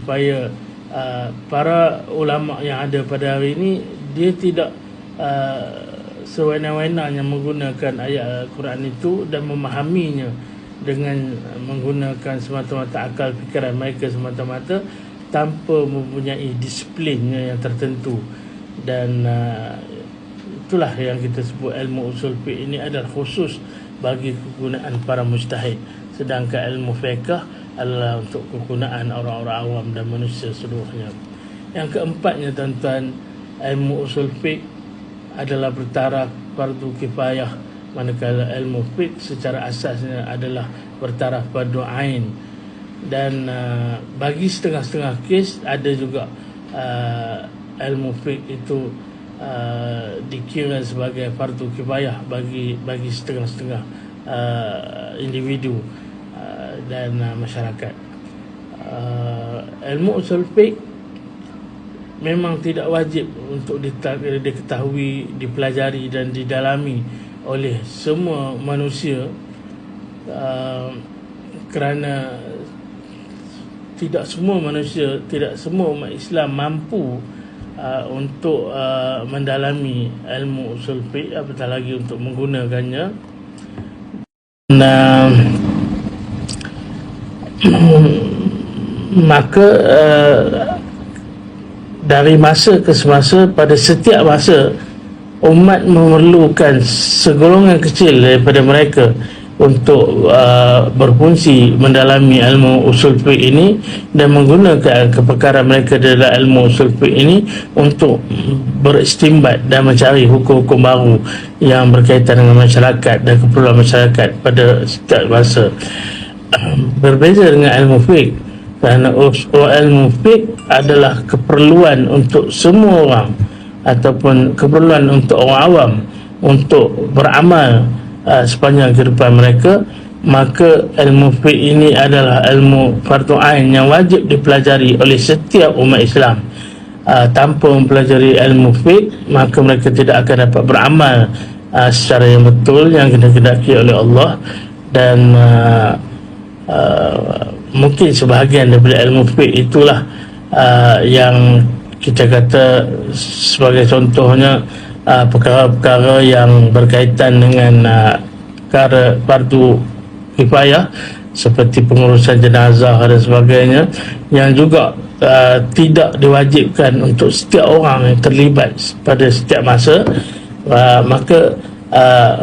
supaya para ulama yang ada pada hari ini dia tidak sewena-wenanya menggunakan ayat Al-Quran itu dan memahaminya dengan menggunakan semata-mata akal fikiran mereka semata-mata tanpa mempunyai disiplinnya yang tertentu. Dan itulah yang kita sebut ilmu usul fiqh ini adalah khusus bagi kegunaan para mujtahid, sedangkan ilmu fiqh adalah untuk kegunaan orang-orang awam dan manusia seluruhnya. Yang keempatnya tuan-tuan, ilmu usul fiqh adalah bertaraf fardu kifayah, manakala ilmu fiqh secara asasnya adalah bertaraf fardu ain. Dan bagi setengah-setengah kes ada juga ilmu fiqh itu dikira sebagai fardu kifayah bagi setengah-setengah individu dan masyarakat. Ilmu usul fiqh memang tidak wajib untuk diketahui, dipelajari dan didalami oleh semua manusia, kerana tidak semua manusia, tidak semua umat Islam mampu untuk mendalami ilmu usul fiqh, apatah lagi untuk menggunakannya. Dan maka dari masa ke semasa, pada setiap masa umat memerlukan segolongan kecil daripada mereka untuk berfungsi mendalami ilmu usul fiqh ini dan menggunakan kepakaran mereka dalam ilmu usul fiqh ini untuk beristimbat dan mencari hukum-hukum baru yang berkaitan dengan masyarakat dan keperluan masyarakat pada setiap masa. Berbeza dengan ilmu fiqh, kerana ilmu fiqh adalah keperluan untuk semua orang ataupun keperluan untuk orang awam untuk beramal sepanjang kehidupan mereka, maka ilmu fiqh ini adalah ilmu fardu ain yang wajib dipelajari oleh setiap umat Islam. Tanpa mempelajari ilmu fiqh, maka mereka tidak akan dapat beramal secara yang betul yang dikehendaki oleh Allah. Dan mungkin sebahagian daripada ilmu fiqh itulah yang kita kata sebagai contohnya perkara-perkara yang berkaitan dengan perkara fardu kifayah seperti pengurusan jenazah dan sebagainya, yang juga tidak diwajibkan untuk setiap orang yang terlibat pada setiap masa. Maka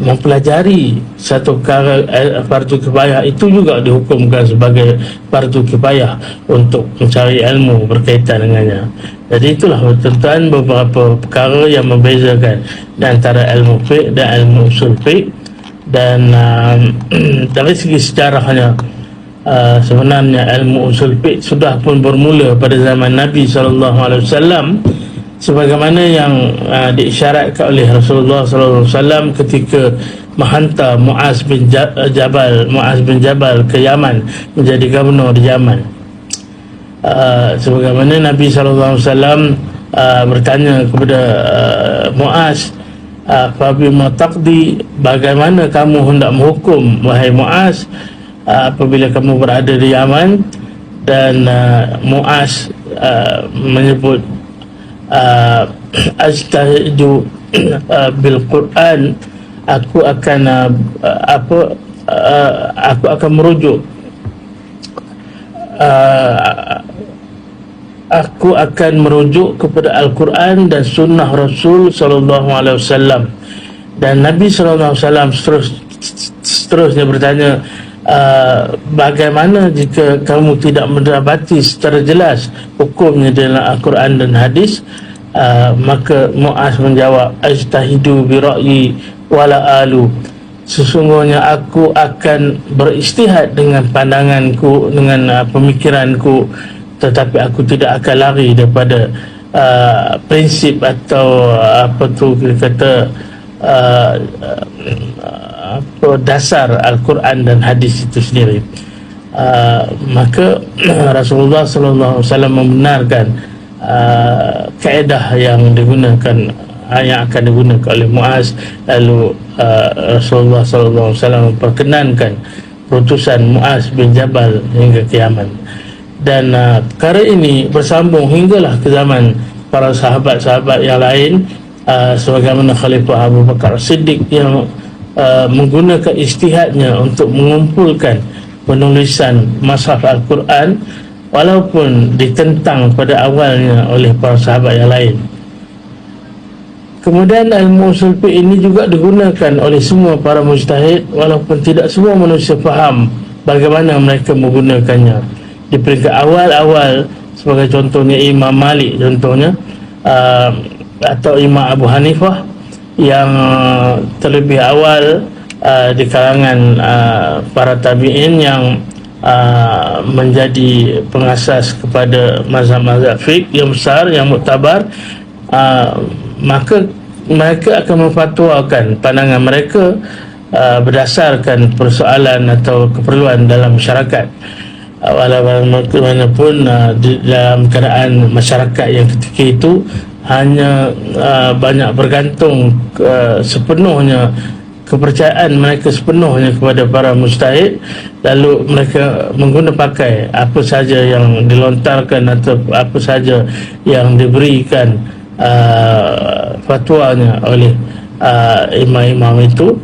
mempelajari satu perkara fardu kifayah itu juga dihukumkan sebagai fardu kifayah untuk mencari ilmu berkaitan dengannya. Jadi itulah tuan-tuan beberapa perkara yang membezakan di antara ilmu fiqh dan ilmu usul fiqh. Dan dari segi sejarahnya, sebenarnya ilmu usul fiqh sudah pun bermula pada zaman Nabi SAW, sebagaimana yang diisyaratkan oleh Rasulullah SAW ketika menghantar Muaz bin Jabal ke Yaman menjadi gubernur di Yaman. Sebagaimana Nabi SAW bertanya kepada Muaz, "Fabima taqdi, bagaimana kamu hendak menghukum wahai Muaz apabila kamu berada di Yaman?" Dan Muaz menyebut, "Ajtahidu bil Quran, aku akan merujuk kepada Al-Quran dan Sunnah Rasul sallallahu alaihi wasallam." Dan Nabi sallallahu alaihi wasallam seterusnya bertanya, "Bagaimana jika kamu tidak mendapati secara jelas hukumnya dalam Al-Quran dan hadis?" Maka Muaz menjawab, "Ajtahidu bi ra'yi wala alu." Sesungguhnya aku akan beristihad dengan pandanganku, dengan pemikiranku, tetapi aku tidak akan lari daripada prinsip atau dasar Al-Quran dan hadis itu sendiri. Maka Rasulullah SAW membenarkan kaedah yang akan digunakan oleh Muaz. Lalu Rasulullah SAW memperkenankan perutusan Muaz bin Jabal hingga ke Yaman. Dan perkara ini bersambung hinggalah ke zaman para sahabat-sahabat yang lain, sebagaimana Khalifah Abu Bakar Siddiq yang menggunakan ijtihadnya untuk mengumpulkan penulisan Mushaf Al-Quran walaupun ditentang pada awalnya oleh para sahabat yang lain. Kemudian ilmu usul fiqh ini juga digunakan oleh semua para mujtahid walaupun tidak semua manusia faham bagaimana mereka menggunakannya. Di peringkat awal-awal, sebagai contohnya Imam Malik contohnya, atau Imam Abu Hanifah yang terlebih awal di kalangan para tabi'in yang menjadi pengasas kepada mazhab-mazhab fiqh yang besar, yang muktabar, maka mereka akan memfatwakan pandangan mereka berdasarkan persoalan atau keperluan dalam masyarakat. Walaupun dalam keadaan masyarakat yang ketika itu hanya banyak bergantung sepenuhnya, kepercayaan mereka sepenuhnya kepada para mujtahid, lalu mereka pakai apa saja yang dilontarkan atau apa saja yang diberikan fatwanya oleh imam-imam itu,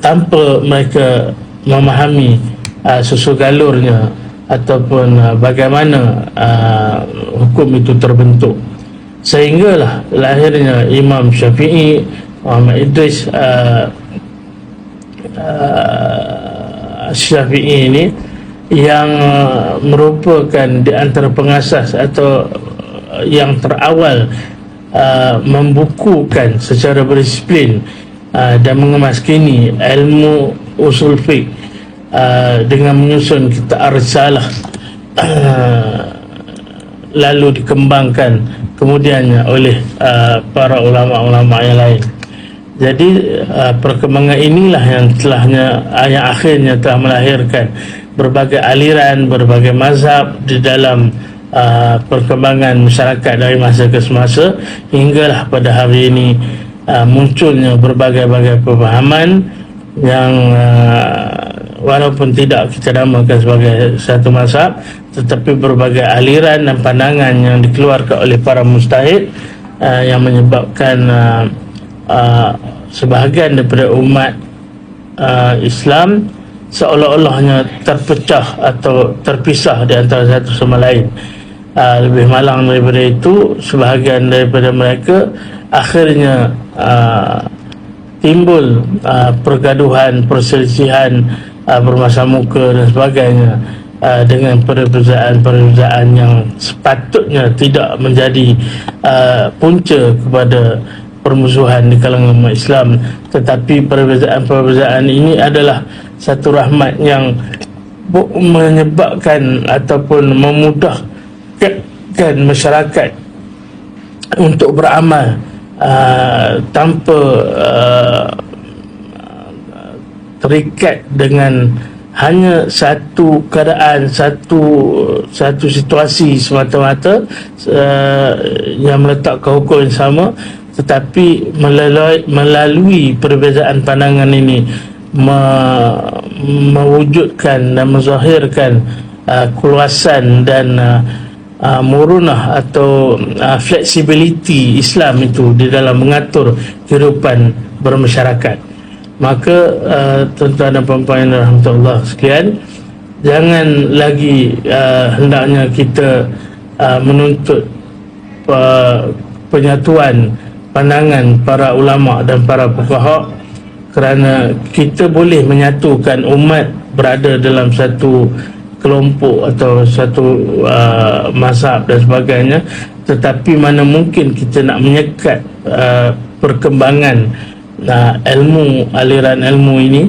tanpa mereka memahami susul galurnya ataupun bagaimana hukum itu terbentuk. Sehinggalah lahirnya Imam Syafi'i, Muhammad Idris Syafi'i ini, yang merupakan di antara pengasas atau yang terawal membukukan secara berdisiplin dan mengemaskini ilmu usul fiqh dengan menyusun kitab Ar-Risalah, lalu dikembangkan kemudiannya oleh para ulama-ulama yang lain. Jadi perkembangan inilah yang akhirnya telah melahirkan berbagai aliran, berbagai mazhab di dalam perkembangan masyarakat dari masa ke semasa, hinggalah pada hari ini munculnya berbagai-bagai pemahaman yang walaupun tidak kita namakan sebagai satu mazhab, tetapi berbagai aliran dan pandangan yang dikeluarkan oleh para mujtahid, yang menyebabkan sebahagian daripada umat Islam seolah-olahnya terpecah atau terpisah di antara satu sama lain. Lebih malang daripada itu, sebahagian daripada mereka akhirnya timbul pergaduhan, perselisihan, bermasa muka dan sebagainya, dengan perbezaan-perbezaan yang sepatutnya tidak menjadi punca kepada permusuhan di kalangan umat Islam. Tetapi perbezaan-perbezaan ini adalah satu rahmat yang menyebabkan ataupun memudahkan masyarakat untuk beramal tanpa terikat dengan hanya satu keadaan, satu situasi semata-mata yang meletakkan hukum yang sama, tetapi melalui perbezaan pandangan ini mewujudkan dan menzahirkan keluasan dan murunah atau fleksibiliti Islam itu di dalam mengatur kehidupan bermasyarakat. Maka tuan-tuan dan puan-puan yang rahmatullah sekalian, jangan lagi hendaknya kita menuntut penyatuan pandangan para ulama dan para fuqaha, kerana kita boleh menyatukan umat berada dalam satu kelompok atau satu mazhab dan sebagainya, tetapi mana mungkin kita nak menyekat perkembangan ilmu, aliran ilmu ini,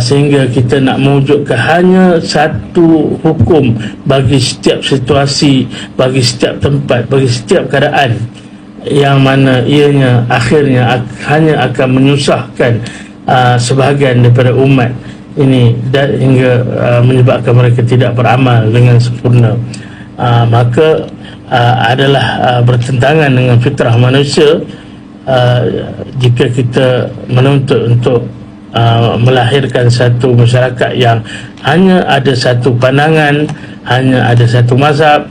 sehingga kita nak mewujudkan hanya satu hukum bagi setiap situasi, bagi setiap tempat, bagi setiap keadaan, yang mana ianya akhirnya hanya akan menyusahkan sebahagian daripada umat ini dan hingga menyebabkan mereka tidak beramal dengan sempurna. Maka adalah bertentangan dengan fitrah manusia jika kita menuntut untuk melahirkan satu masyarakat yang hanya ada satu pandangan, hanya ada satu mazhab,